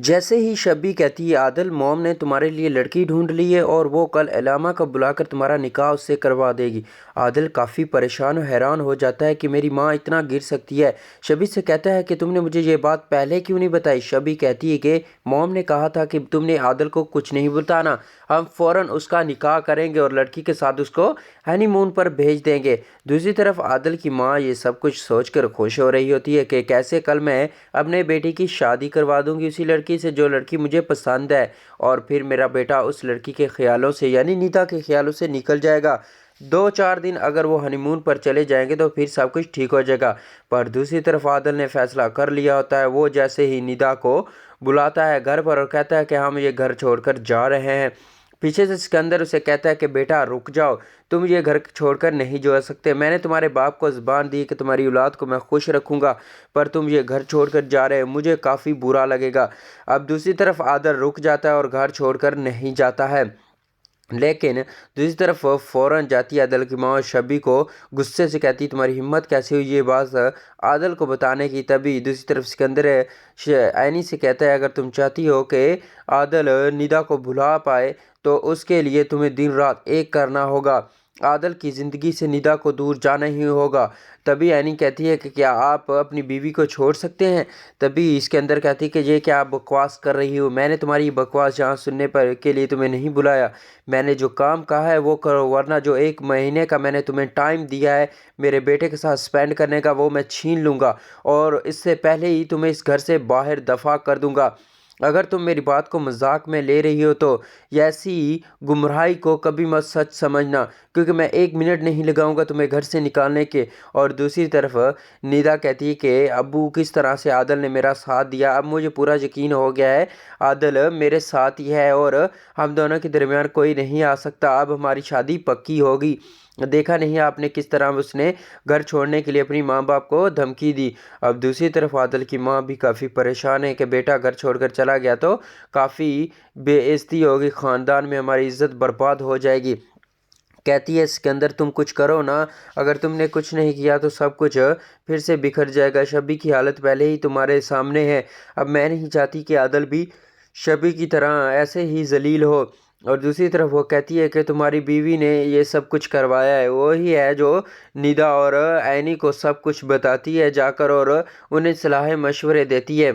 जैसे ही शब्बी कहती है आदिल मॉम ने तुम्हारे लिए लड़की ढूंढ ली है और वो कल इलामा को बुलाकर तुम्हारा निकाह उससे करवा देगी। आदिल काफ़ी परेशान और हैरान हो जाता है कि मेरी माँ इतना गिर सकती है। शबी से कहता है कि तुमने मुझे ये बात पहले क्यों नहीं बताई। शबी कहती है कि मॉम ने कहा था कि तुमने आदिल को कुछ नहीं बताना, हम फ़ौरन उसका निकाह करेंगे और लड़की के साथ उसको हनीमून पर भेज देंगे। दूसरी तरफ आदिल की माँ ये सब कुछ सोचकर खुश हो रही होती है कि कैसे कल मैं अपने बेटे की शादी करवा दूंगी उसी लड़की से जो लड़की मुझे पसंद है, और फिर मेरा बेटा उस लड़की के ख्यालों से यानी नीता के ख्यालों से निकल जाएगा। 2-4 दिन अगर वो हनीमून पर चले जाएंगे तो फिर सब कुछ ठीक हो जाएगा। पर दूसरी तरफ आदिल ने फैसला कर लिया होता है। वो जैसे ही निदा को बुलाता है घर पर और कहता है कि हम ये घर छोड़कर जा रहे हैं, पीछे से सिकंदर उसे कहता है कि बेटा रुक जाओ, तुम ये घर छोड़कर नहीं जा सकते। मैंने तुम्हारे बाप को ज़बान दी कि तुम्हारी औलाद को मैं खुश रखूंगा, पर तुम ये घर छोड़कर जा रहे हो, मुझे काफ़ी बुरा लगेगा। अब दूसरी तरफ आदिल रुक जाता है और घर छोड़कर नहीं जाता है, लेकिन दूसरी तरफ फ़ौरन जाती है आदिल की माँ शबी को गुस्से से कहती तुम्हारी हिम्मत कैसे हुई ये बात आदिल को बताने की। तभी दूसरी तरफ सिकंदर ऐनी से कहता है अगर तुम चाहती हो कि आदिल निदा को भुला पाए तो उसके लिए तुम्हें दिन रात एक करना होगा। आदिल की ज़िंदगी से निदा को दूर जाना ही होगा। तभी ऐनी कहती है कि क्या आप अपनी बीवी को छोड़ सकते हैं। तभी इसके अंदर कहती है कि ये क्या आप बकवास कर रही हो, मैंने तुम्हारी बकवास यहाँ सुनने पर के लिए तुम्हें नहीं बुलाया। मैंने जो काम कहा है वो करो, वरना जो 1 महीने का मैंने तुम्हें टाइम दिया है मेरे बेटे के साथ स्पेंड करने का वो मैं छीन लूँगा और इससे पहले ही तुम्हें इस घर से बाहर दफ़ा कर दूँगा। अगर तुम मेरी बात को मजाक में ले रही हो तो ऐसी गुमराही को कभी मत सच समझना, क्योंकि मैं 1 मिनट नहीं लगाऊंगा तुम्हें घर से निकालने के। और दूसरी तरफ निदा कहती है कि अब्बू किस तरह से आदिल ने मेरा साथ दिया, अब मुझे पूरा यकीन हो गया है आदिल मेरे साथ ही है और हम दोनों के दरमियान कोई नहीं आ सकता। अब हमारी शादी पक्की होगी। देखा नहीं आपने किस तरह उसने घर छोड़ने के लिए अपनी माँ बाप को धमकी दी। अब दूसरी तरफ आदिल की माँ भी काफ़ी परेशान है कि बेटा घर छोड़कर चला गया तो काफ़ी बेइज्जती होगी, ख़ानदान में हमारी इज्जत बर्बाद हो जाएगी। कहती है सिकंदर तुम कुछ करो ना, अगर तुमने कुछ नहीं किया तो सब कुछ फिर से बिखर जाएगा। शबी की हालत पहले ही तुम्हारे सामने है। अब मैं नहीं चाहती कि आदिल भी शबी की तरह ऐसे ही जलील हो। और दूसरी तरफ वो कहती है कि तुम्हारी बीवी ने ये सब कुछ करवाया है, वो ही है जो निदा और ऐनी को सब कुछ बताती है जाकर और उन्हें सलाह मशवरे देती है।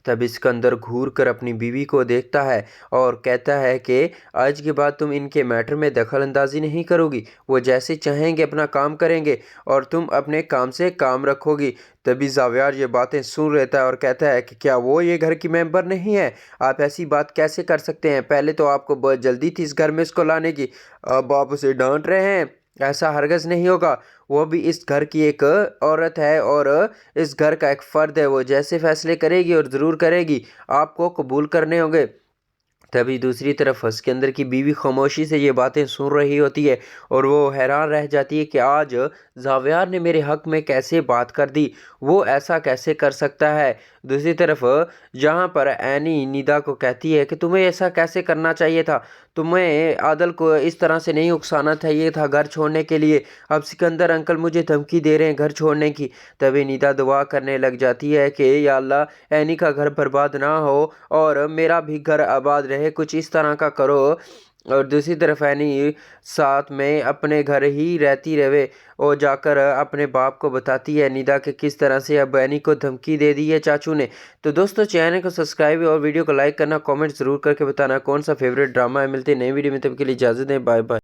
तब सिकंदर घूर कर अपनी बीवी को देखता है और कहता है कि आज के बाद तुम इनके मैटर में दखल अंदाजी नहीं करोगी, वो जैसे चाहेंगे अपना काम करेंगे और तुम अपने काम से काम रखोगी। तभी जावियार ये बातें सुन लेता है और कहता है कि क्या वो ये घर की मेंबर नहीं है, आप ऐसी बात कैसे कर सकते हैं, पहले तो आपको बहुत जल्दी थी इस घर में इसको लाने की, अब आप उसे डांट रहे हैं। ऐसा हरगज़ नहीं होगा, वो भी इस घर की एक औरत है और इस घर का एक फ़र्द है, वो जैसे फैसले करेगी और ज़रूर करेगी, आपको कबूल करने होंगे। तभी दूसरी तरफ सिकंदर की बीवी खामोशी से ये बातें सुन रही होती है और वो हैरान रह जाती है कि आज जावियार ने मेरे हक़ में कैसे बात कर दी, वो ऐसा कैसे कर सकता है। दूसरी तरफ जहाँ पर ऐनी निदा को कहती है कि तुम्हें ऐसा कैसे करना चाहिए था, तुम्हें आदिल को इस तरह से नहीं उकसाना चाहिए था घर छोड़ने के लिए, अब सिकंदर अंकल मुझे धमकी दे रहे हैं घर छोड़ने की। तभी निदा दुआ करने लग जाती है कि या अल्लाह ऐनी का घर बर्बाद ना हो और मेरा भी घर आबाद रहे, कुछ इस तरह का करो। और दूसरी तरफ ऐनी साथ में अपने घर ही रहती रहे और जाकर अपने बाप को बताती है निदा के किस तरह से अब ऐनी को धमकी दे दी है चाचू ने। तो दोस्तों चैनल को सब्सक्राइब और वीडियो को लाइक करना, कमेंट ज़रूर करके बताना कौन सा फेवरेट ड्रामा है। मिलते हैं नई वीडियो में, तब के लिए इजाज़त दें, बाय बाय।